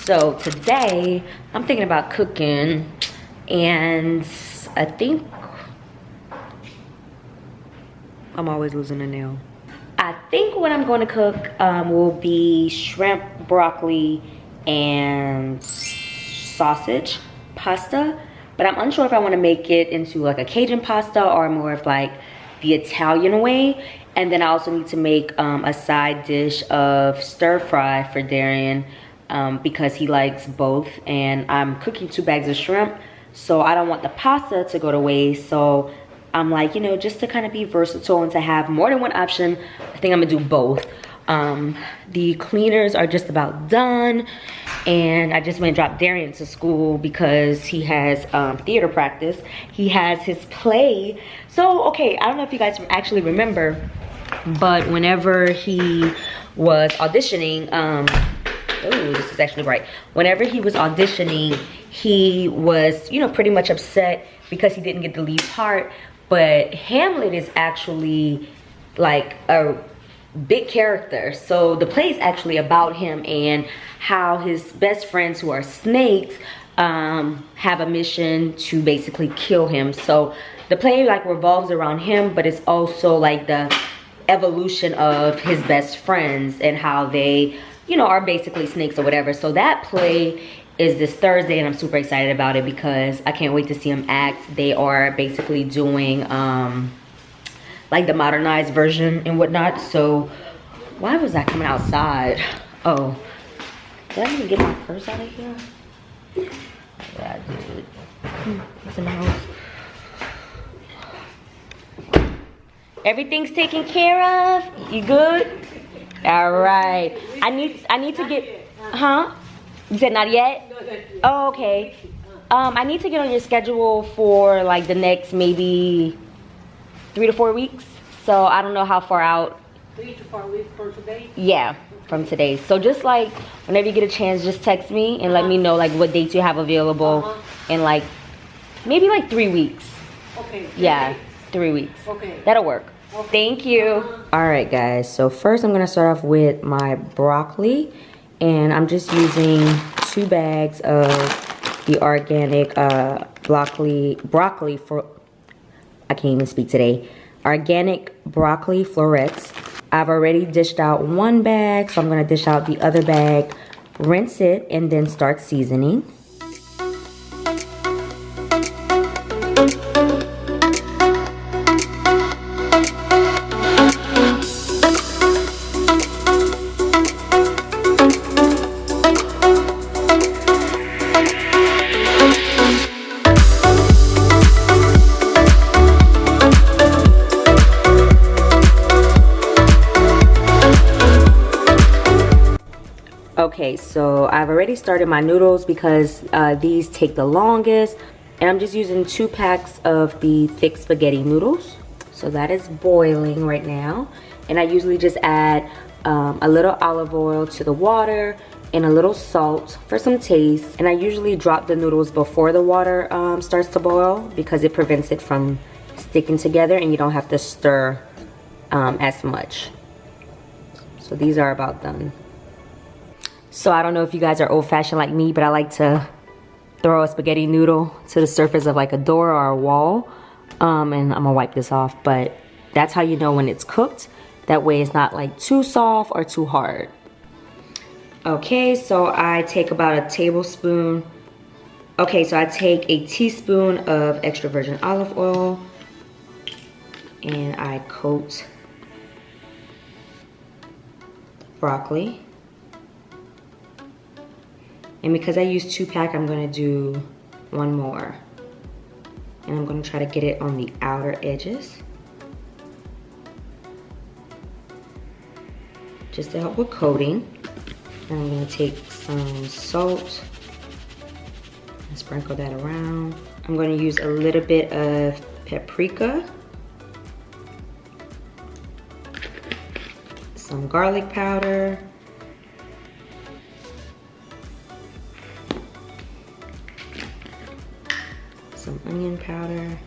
So today I'm thinking about cooking, and I think I'm always losing a nail. I think what I'm going to cook will be shrimp, broccoli, and sausage pasta, but I'm unsure if I want to make it into like a Cajun pasta or more of like the Italian way. And then I also need to make a side dish of stir fry for Derrien because he likes both, and I'm cooking 2 bags of shrimp, so I don't want the pasta to go to waste. So I'm like, you know, just to kind of be versatile and to have more than one option, I think I'm gonna do both. The cleaners are just about done, and I just went and dropped Derrien to school because he has theater practice. He has his play. So, okay, I don't know if you guys actually remember, but whenever he was auditioning, oh, this is actually right. Whenever he was auditioning, he was, you know, pretty much upset because he didn't get the lead part. But Hamlet is actually like a big character. So the play is actually about him and how his best friends, who are snakes, have a mission to basically kill him. So the play like revolves around him, but it's also like the evolution of his best friends and how they, you know, are basically snakes or whatever. So that play is this Thursday, and I'm super excited about it because I can't wait to see them act. They are basically doing like the modernized version and whatnot. So why was I coming outside? Oh, did I even get my purse out of here? Yeah, I did. It's in the house. Everything's taken care of? You good? All right. I need to get, huh? You said not yet? Oh, okay. I need to get on your schedule for like the next maybe 3 to 4 weeks. So I don't know how far out. 3 to 4 weeks from today? Yeah, from today. So just like whenever you get a chance, just text me and let me know like what dates you have available in like maybe like 3 weeks. Okay. Yeah, 3 weeks. Okay. That'll work. Okay. Thank you. All right, guys. So first I'm gonna start off with my broccoli. And I'm just using 2 bags of the organic broccoli for, I can't even speak today, organic broccoli florets. I've already dished out 1 bag, so I'm gonna dish out the other bag, rinse it, and then start seasoning. Okay, so I've already started my noodles because these take the longest, and I'm just using 2 packs of the thick spaghetti noodles. So that is boiling right now, and I usually just add a little olive oil to the water and a little salt for some taste. And I usually drop the noodles before the water starts to boil because it prevents it from sticking together, and you don't have to stir as much. So these are about done. So I don't know if you guys are old-fashioned like me, but I like to throw a spaghetti noodle to the surface of like a door or a wall. And I'm gonna wipe this off, but that's how you know when it's cooked. That way it's not like too soft or too hard. Okay, so I take about a tablespoon. Okay, so I take a teaspoon of extra virgin olive oil and I coat broccoli. And because I use 2 pack, I'm gonna do 1 more. And I'm gonna try to get it on the outer edges, just to help with coating. And I'm gonna take some salt and sprinkle that around. I'm gonna use a little bit of paprika, some garlic powder, some onion powder,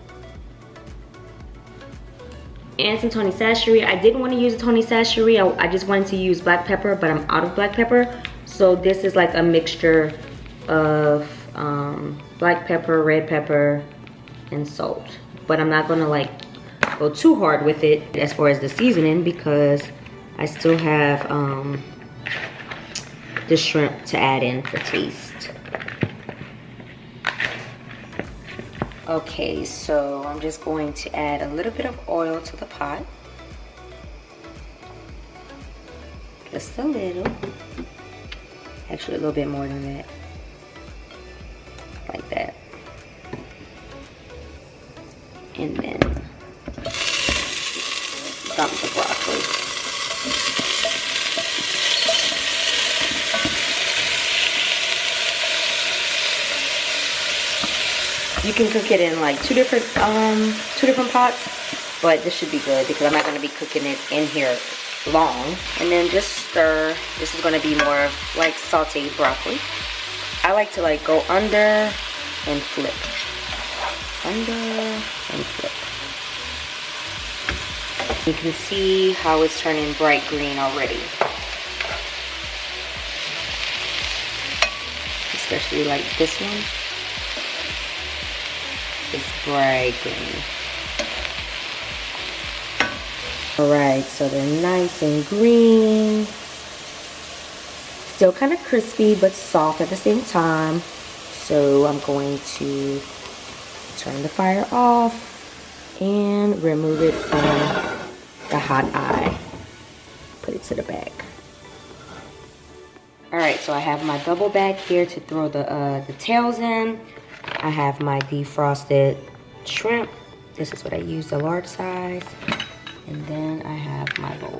and some Tony Sashimi. I didn't want to use a Tony Sashimi. I just wanted to use black pepper, but I'm out of black pepper. So this is like a mixture of black pepper, red pepper, and salt. But I'm not gonna like go too hard with it as far as the seasoning because I still have the shrimp to add in for taste. Okay, so I'm just going to add a little bit of oil to the pot. Just a little. Actually, a little bit more than that. Like that. And then dump the broccoli. You can cook it in like two different pots, but this should be good because I'm not going to be cooking it in here long. And then just stir. This is going to be more like sauteed broccoli. I like to like go under and flip. Under and flip. You can see how it's turning bright green already. Especially like this one. It's bright green. Alright, so they're nice and green. Still kind of crispy but soft at the same time. So I'm going to turn the fire off and remove it from the hot eye. Put it to the back. Alright, so I have my double back here to throw the tails in. I have my defrosted shrimp. This is what I use, the large size. And then I have my bowl.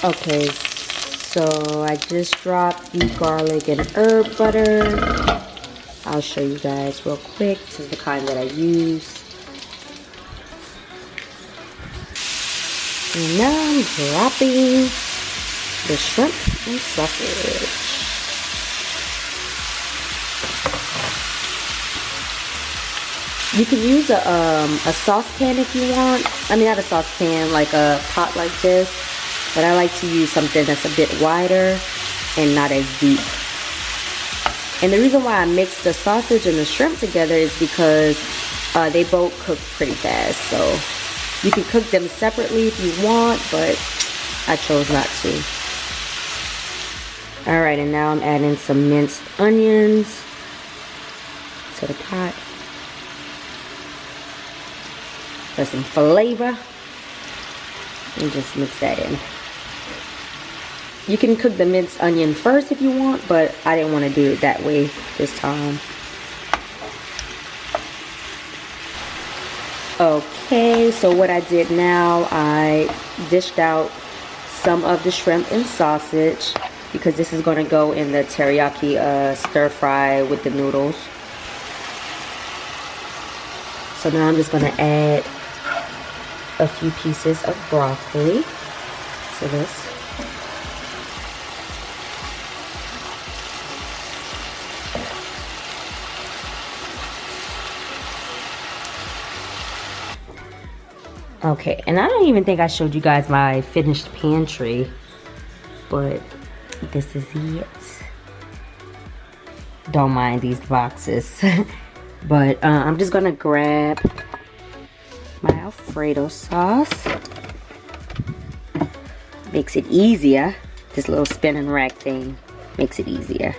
Okay, so I just dropped the garlic and herb butter. I'll show you guys real quick. This is the kind that I use. And now I'm dropping the shrimp and sausage. You can use a saucepan if you want. I mean, not a saucepan, like a pot like this. But I like to use something that's a bit wider and not as deep. And the reason why I mix the sausage and the shrimp together is because they both cook pretty fast. So you can cook them separately if you want, but I chose not to. Alright, and now I'm adding some minced onions to the pot for some flavor. And just mix that in. You can cook the minced onion first if you want, but I didn't want to do it that way this time. Okay, so what I did now, I dished out some of the shrimp and sausage because this is going to go in the teriyaki stir fry with the noodles. So now I'm just going to add a few pieces of broccoli to this. Okay, and I don't even think I showed you guys my finished pantry, but this is it. Don't mind these boxes. But I'm just gonna grab my Alfredo sauce. Makes it easier. This little spinning rack thing makes it easier.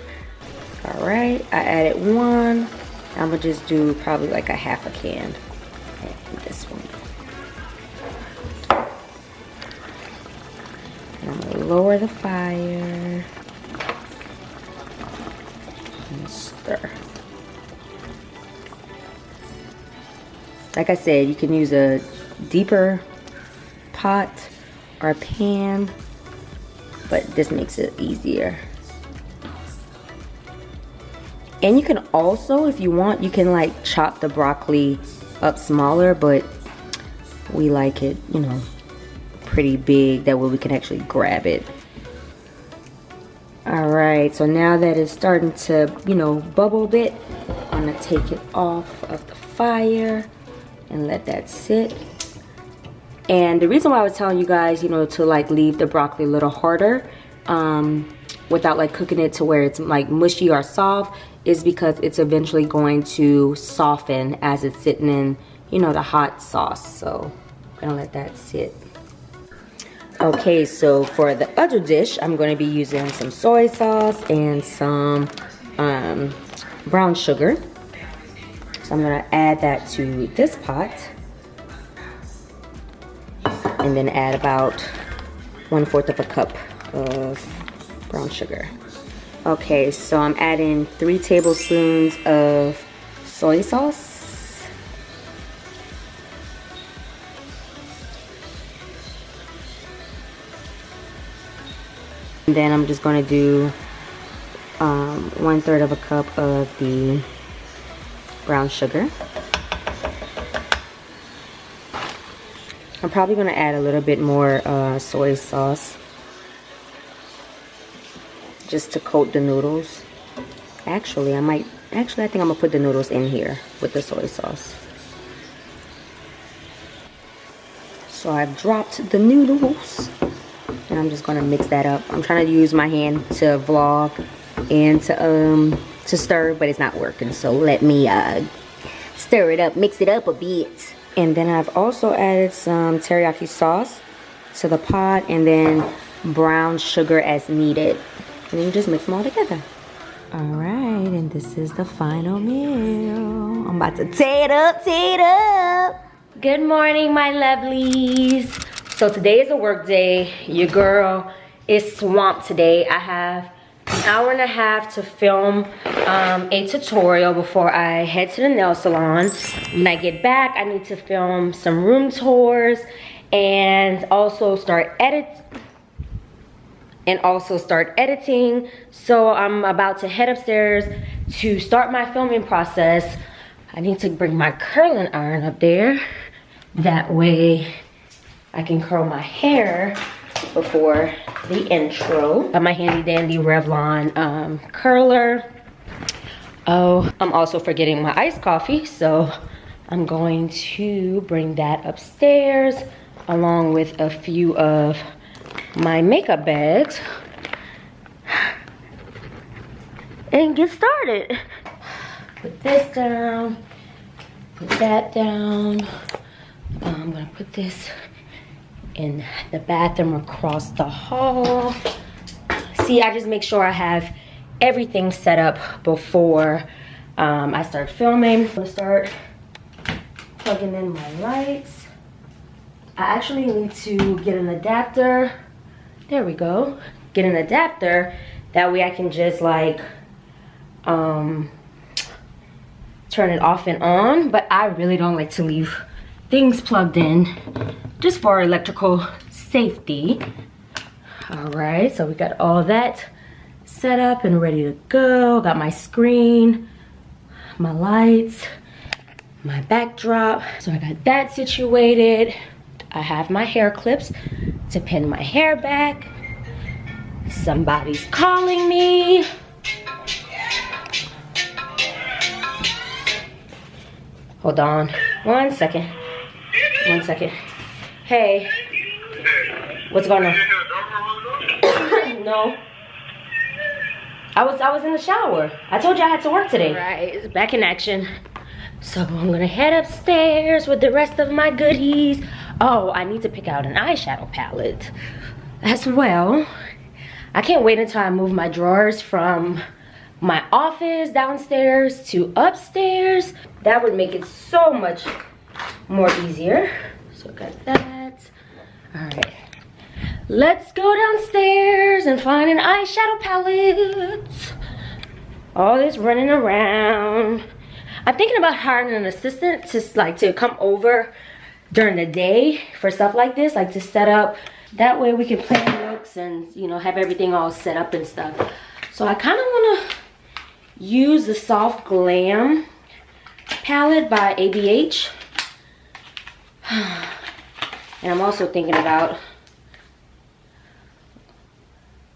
All right, I added one. I'm gonna just do probably like a half a can. Okay, this one. And I'm gonna lower the fire and stir. Like I said, you can use a deeper pot or a pan, but this makes it easier. And you can also, if you want, you can like chop the broccoli up smaller, but we like it, you know, pretty big. That way we can actually grab it. All right, so now that it's starting to, you know, bubble a bit, I'm gonna take it off of the fire and let that sit. And the reason why I was telling you guys, you know, to like leave the broccoli a little harder without like cooking it to where it's like mushy or soft is because it's eventually going to soften as it's sitting in, you know, the hot sauce. So I'm gonna let that sit. Okay, so for the other dish, I'm going to be using some soy sauce and some brown sugar. So I'm going to add that to this pot. And then add about 1/4 of a cup of brown sugar. Okay, so I'm adding 3 tablespoons of soy sauce. And then I'm just going to do 1/3 of a cup of the brown sugar. I'm probably going to add a little bit more soy sauce just to coat the noodles. Actually, I think I'm going to put the noodles in here with the soy sauce. So I've dropped the noodles and I'm just going to mix that up. I'm trying to use my hand to vlog and to stir, but it's not working. So let me stir it up, mix it up a bit. And then I've also added some teriyaki sauce to the pot and then brown sugar as needed. And then you just mix them all together. All right, and this is the final meal. I'm about to tear it up, tear it up. Good morning, my lovelies. So today is a work day. Your girl is swamped today. I have an hour and a half to film a tutorial before I head to the nail salon. When I get back, I need to film some room tours and also start editing. So I'm about to head upstairs to start my filming process. I need to bring my curling iron up there. That way I can curl my hair before the intro. Got my handy dandy Revlon curler. Oh, I'm also forgetting my iced coffee, so I'm going to bring that upstairs along with a few of my makeup bags and get started. Put this down, put that down. I'm gonna put this in the bathroom across the hall. See, I just make sure I have everything set up before I start filming. I'm gonna start plugging in my lights. I actually need to get an adapter. There we go. Get an adapter. That way I can just like turn it off and on. But I really don't like to leave things plugged in just for electrical safety. All right, so we got all that set up and ready to go. Got my screen, my lights, my backdrop. So I got that situated. I have my hair clips to pin my hair back. Somebody's calling me. Hold on, 1 second. 1 second. Hey, what's going on? No. I was in the shower. I told you I had to work today. Right, it's back in action. So I'm gonna head upstairs with the rest of my goodies. Oh, I need to pick out an eyeshadow palette as well. I can't wait until I move my drawers from my office downstairs to upstairs. That would make it so much more easier. So I got that. All right. Let's go downstairs and find an eyeshadow palette. All this running around. I'm thinking about hiring an assistant to come over during the day for stuff like this, like to set up. That way we can plan looks and, you know, have everything all set up and stuff. So I kind of want to use the Soft Glam palette by ABH. And I'm also thinking about,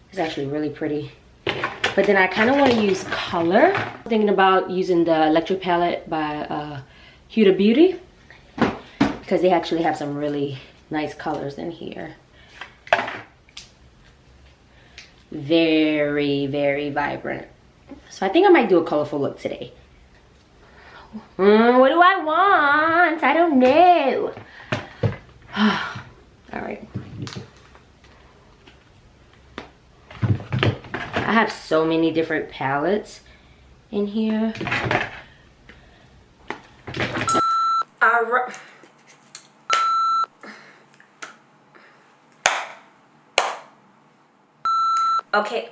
it's actually really pretty. But then I kind of want to use color. I'm thinking about using the Electric palette by Huda Beauty, because they actually have some really nice colors in here. Very, very vibrant. So I think I might do a colorful look today. What do I want? I don't know. All right. I have so many different palettes in here. All right. Okay.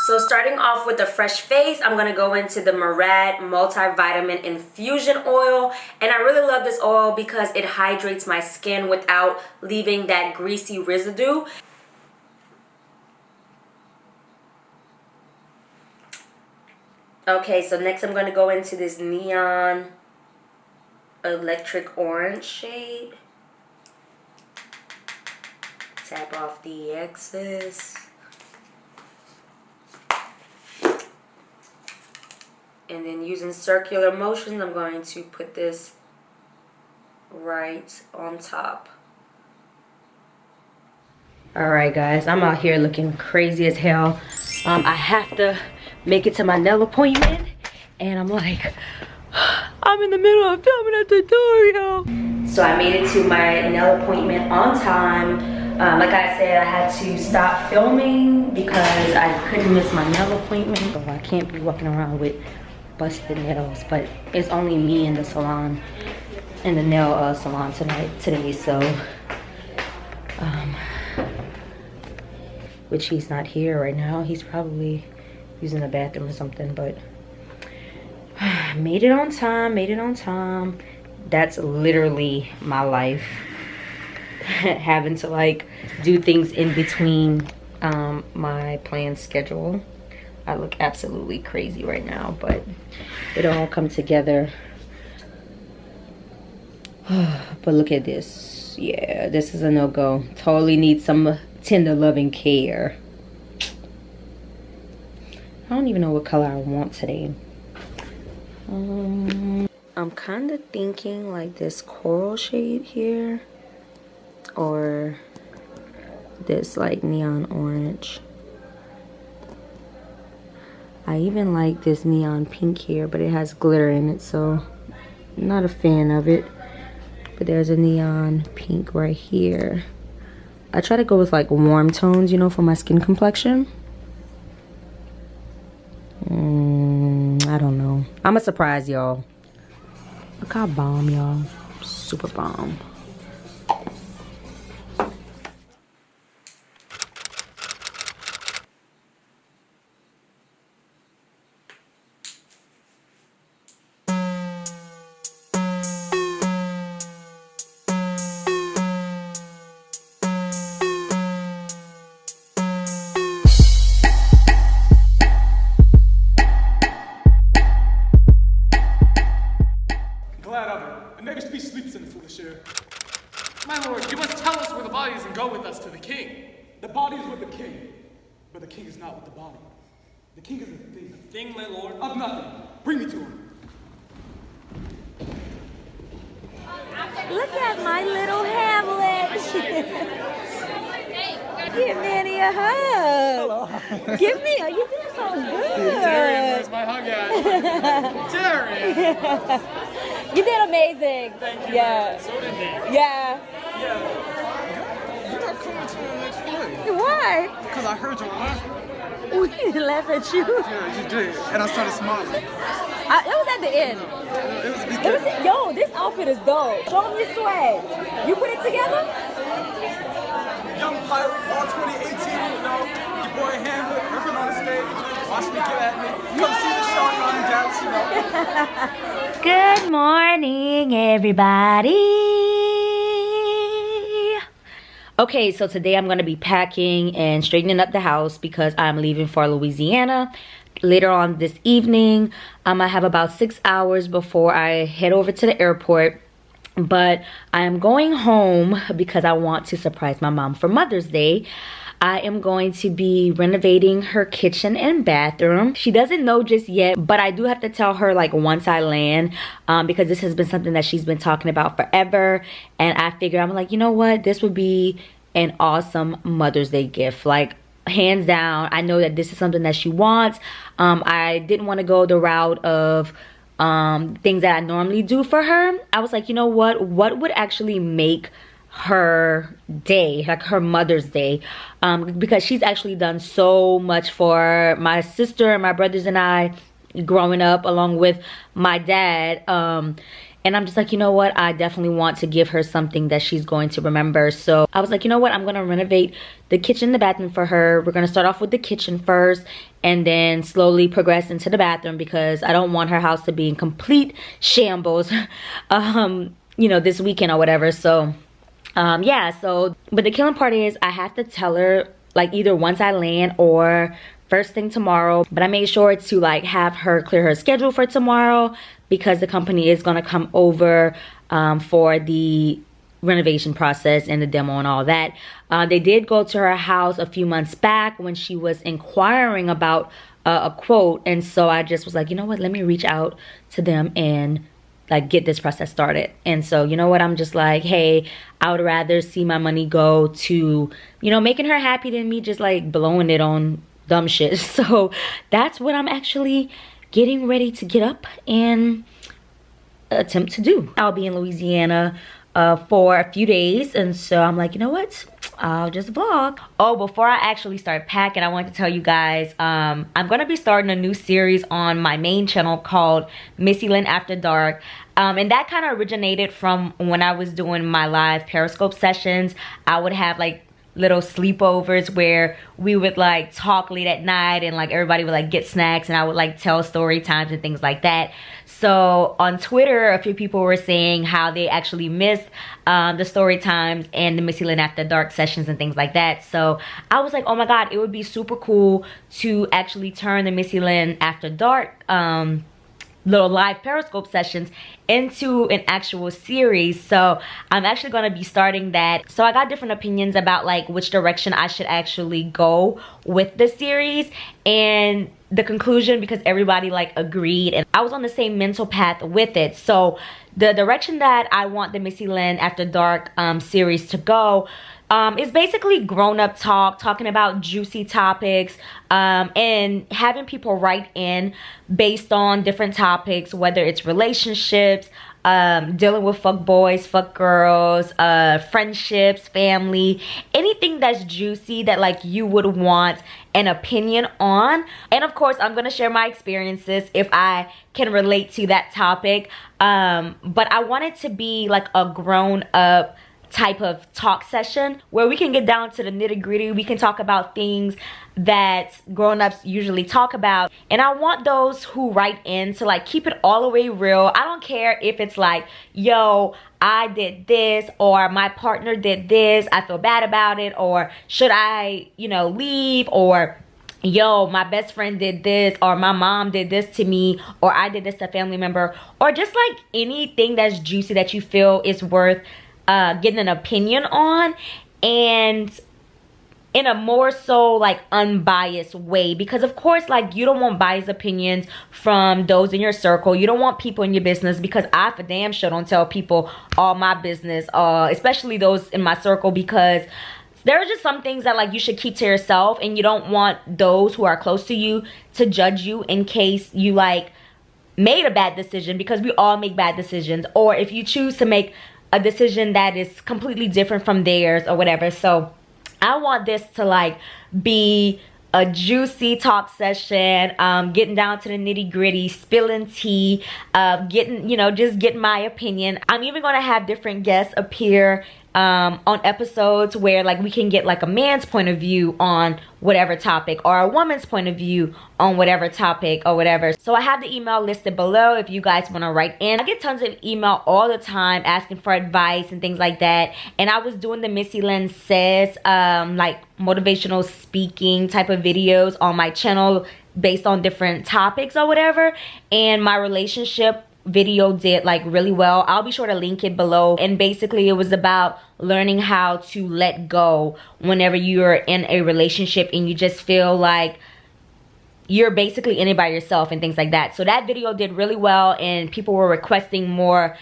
So starting off with the fresh face, I'm going to go into the Murad multivitamin infusion oil. And I really love this oil because it hydrates my skin without leaving that greasy residue. Okay, so next I'm going to go into this neon electric orange shade. Tap off the excess. And then using circular motions, I'm going to put this right on top. Alright guys, I'm out here looking crazy as hell. I have to make it to my nail appointment. And I'm like, I'm in the middle of filming a tutorial. So I made it to my nail appointment on time. Like I said, I had to stop filming because I couldn't miss my nail appointment. So I can't be walking around with busted nails, but it's only me in the salon, in the nail salon today, so which he's not here right now. He's probably using the bathroom or something, but made it on time. That's literally my life. Having to like do things in between my planned schedule. I look absolutely crazy right now, but it all come together. But look at this. Yeah, this is a no-go. Totally need some tender loving care. I don't even know what color I want today. I'm kind of thinking like this coral shade here, or this like neon orange. I even like this neon pink here, but it has glitter in it, so I'm not a fan of it. But there's a neon pink right here. I try to go with like warm tones, you know, for my skin complexion. I don't know. I'm a surprise, y'all. Look how bomb, y'all. Super bomb. the king is not with the body. The king is a thing. A thing, my lord? Of nothing. Bring me to him. Look at my little Hamlet. Give Manny a hug. Give me a, you feel so good. Derrien, where's my hug at? Derrien! You did amazing. Thank you. Yeah. So did he. Yeah. You're not coming to the next flight. Why? Because I heard you laughing. We didn't laugh at you. Yeah, you did. And I started smiling. It was at the end. It was a big It was, yo, this outfit is dope. Show me your swag. You put it together? Young pilot, all 2018, you know, your boy Hamlet, ripping on the stage. Watch me get at me. Come see the show on Dallas, you know. Good morning, everybody. Okay, so today I'm going to be packing and straightening up the house because I'm leaving for Louisiana later on this evening. I have about 6 hours before I head over to the airport. But I am going home because I want to surprise my mom for Mother's Day. I am going to be renovating her kitchen and bathroom. She doesn't know just yet, but I do have to tell her like once I land because this has been something that she's been talking about forever. And I figured, I'm like, you know what? This would be an awesome Mother's Day gift. Like, hands down, I know that this is something that she wants. I didn't want to go the route of things that I normally do for her. I was like, you know what would actually make her day, like her Mother's Day, because she's actually done so much for my sister and my brothers and I growing up, along with my dad. And I'm just like, you know what, I definitely want to give her something that she's going to remember. So I was like, you know what, I'm gonna renovate the kitchen, the bathroom for her. We're gonna start off with the kitchen first and then slowly progress into the bathroom because I don't want her house to be in complete shambles you know, this weekend or whatever. So yeah, so but the killing part is I have to tell her like either once I land or first thing tomorrow. But I made sure to like have her clear her schedule for tomorrow because the company is going to come over for the renovation process and the demo and all that. They did go to her house a few months back when she was inquiring about a quote, and so I just was like, you know what, let me reach out to them and like get this process started. And so, you know what, I'm just like, hey, I would rather see my money go to, you know, making her happy than me just like blowing it on dumb shit. So that's what I'm actually getting ready to get up and attempt to do. I'll be in Louisiana for a few days, and so I'm like, you know what, I'll just vlog. Oh, before I actually start packing, I want to tell you guys I'm gonna be starting a new series on my main channel called Missy Lynn After Dark. And that kind of originated from when I was doing my live Periscope sessions. I would have like little sleepovers where we would like talk late at night and like everybody would like get snacks and I would like tell story times and things like that. So on Twitter, a few people were saying how they actually missed the story times and the Missy Lynn After Dark sessions and things like that. So I was like, oh my god, it would be super cool to actually turn the Missy Lynn After Dark little live Periscope sessions into an actual series. So I'm actually going to be starting that. So I got different opinions about like which direction I should actually go with the series, and the conclusion, because everybody like agreed and I was on the same mental path with it. So the direction that I want the Missy Lynn After Dark series to go is basically grown-up talk, talking about juicy topics, and having people write in based on different topics, whether it's relationships, dealing with fuck boys, fuck girls, friendships, family, anything that's juicy that like you would want an opinion on. And of course, I'm gonna share my experiences if I can relate to that topic. But I want it to be like a grown-up type of talk session where we can get down to the nitty-gritty. We can talk about things that grown-ups usually talk about, and I want those who write in to like keep it all the way real. I don't care if it's like, yo, I did this, or my partner did this, I feel bad about it, or should I, you know, leave, or yo, my best friend did this, or my mom did this to me, or I did this to a family member, or just like anything that's juicy that you feel is worth getting an opinion on. And in a more so like unbiased way, because of course like you don't want biased opinions from those in your circle. You don't want people in your business, because I for damn sure don't tell people all my business, especially those in my circle, because there are just some things that like you should keep to yourself, and you don't want those who are close to you to judge you in case you like made a bad decision, because we all make bad decisions, or if you choose to make a decision that is completely different from theirs or whatever. So I want this to like be a juicy talk session, getting down to the nitty gritty, spilling tea, getting, you know, just getting my opinion. I'm even gonna have different guests appear on episodes where like we can get like a man's point of view on whatever topic, or a woman's point of view on whatever topic or whatever. So I have the email listed below if you guys want to write in. I get tons of email all the time asking for advice and things like that, and I was doing the Missy Lynn Says like motivational speaking type of videos on my channel based on different topics or whatever, and my relationship video did like really well. I'll be sure to link it below, and basically it was about learning how to let go whenever you're in a relationship and you just feel like you're basically in it by yourself and things like that. So that video did really well, and people were requesting more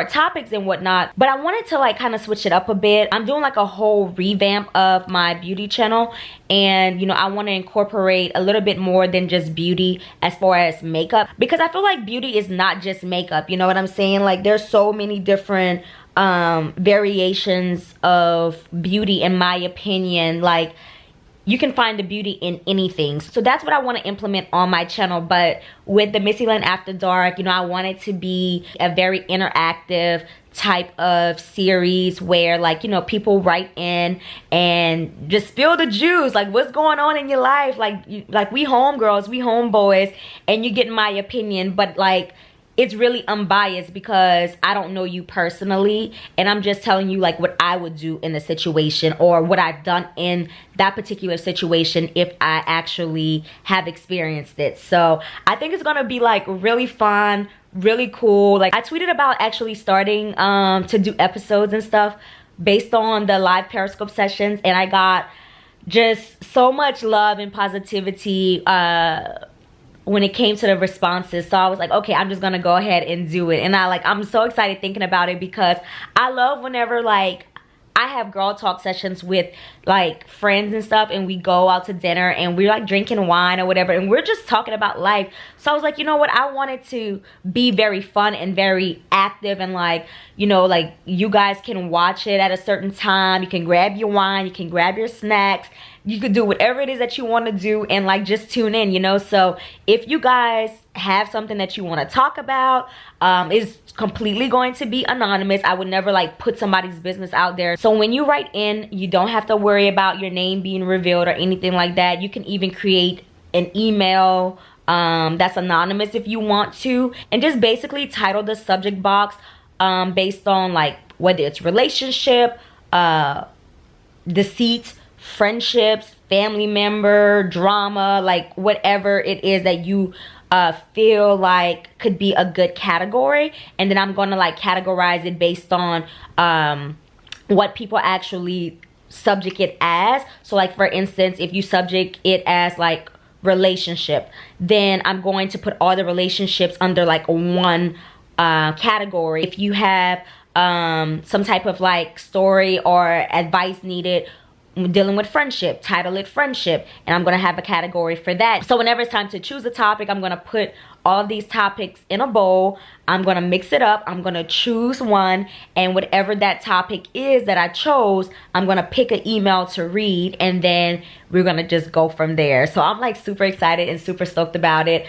topics and whatnot, but I wanted to like kind of switch it up a bit. I'm doing like a whole revamp of my beauty channel, and you know, I want to incorporate a little bit more than just beauty as far as makeup, because I feel like beauty is not just makeup, you know what I'm saying? Like there's so many different variations of beauty, in my opinion. Like you can find the beauty in anything. So that's what I want to implement on my channel. But with the Missy Lynn After Dark, you know, I want it to be a very interactive type of series where like, you know, people write in and just spill the juice, like what's going on in your life, like we homegirls, we homeboys, and you get my opinion, but like it's really unbiased because I don't know you personally, and I'm just telling you like what I would do in the situation, or what I've done in that particular situation if I actually have experienced it. So I think it's gonna be like really fun, really cool. Like I tweeted about actually starting to do episodes and stuff based on the live Periscope sessions, and I got just so much love and positivity when it came to the responses. So I was like, okay, I'm just gonna go ahead and do it. And I'm so excited thinking about it, because I love whenever like I have girl talk sessions with like friends and stuff, and we go out to dinner and we're like drinking wine or whatever, and we're just talking about life. So I was like, you know what, I wanted to be very fun and very active, and like, you know, like you guys can watch it at a certain time. You can grab your wine, you can grab your snacks, you could do whatever it is that you want to do, and like just tune in, you know. So if you guys have something that you want to talk about, is completely going to be anonymous. I would never like put somebody's business out there. So when you write in, you don't have to worry about your name being revealed or anything like that. You can even create an email that's anonymous if you want to, and just basically title the subject box based on like whether it's relationship, deceit, friendships, family member, drama, like whatever it is that you feel like could be a good category. And then I'm gonna like categorize it based on what people actually subject it as. So like for instance, if you subject it as like relationship, then I'm going to put all the relationships under like one category. If you have some type of like story or advice needed dealing with friendship, title it friendship, and I'm gonna have a category for that. So whenever it's time to choose a topic, I'm gonna put all of these topics in a bowl. I'm gonna mix it up, I'm gonna choose one, and whatever that topic is that I chose, I'm gonna pick an email to read, and then we're gonna just go from there. So I'm like super excited and super stoked about it.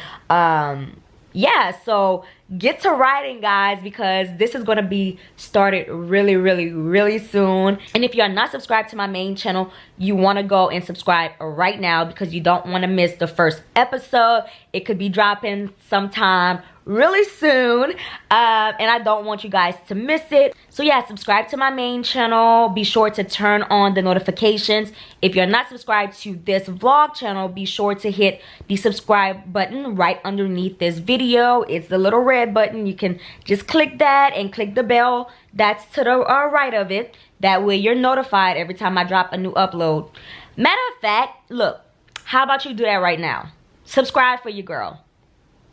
Yeah, so get to writing, guys, because this is going to be started really soon. And if you're not subscribed to my main channel, you want to go and subscribe right now, because you don't want to miss the first episode. It could be dropping sometime really soon, and I don't want you guys to miss it. So yeah, subscribe to my main channel. Be sure to turn on the notifications. If you're not subscribed to this vlog channel, be sure to hit the subscribe button right underneath this video. It's the little red button. You can just click that and click the bell that's to the right of it. That way you're notified every time I drop a new upload. Matter of fact, look, how about you do that right now? Subscribe for your girl.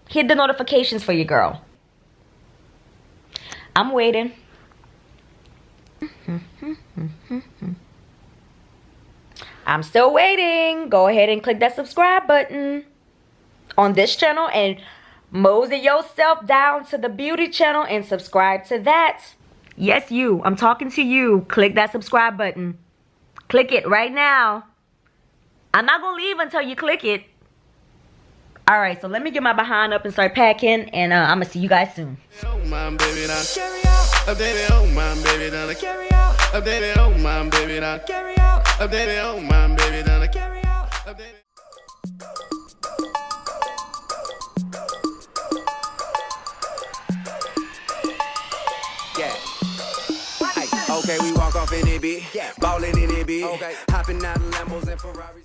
Hit the notifications for your girl. I'm waiting. I'm still waiting. Go ahead and click that subscribe button on this channel and mosey yourself down to the beauty channel and subscribe to that. Yes, you. I'm talking to you. Click that subscribe button. Click it right now. I'm not going to leave until you click it. All right, so let me get my behind up and start packing, and I'm going to see you guys soon. Oh, my baby, now carry out. Oh, baby, oh, my baby, now carry out. Oh, baby, oh, my baby, now carry out. Oh, baby, oh, my baby, now carry out. Oh, baby. Okay, we walk off in it, bitch. Ballin' in it, bitch. Okay. Hopping out of Lambos and Ferraris.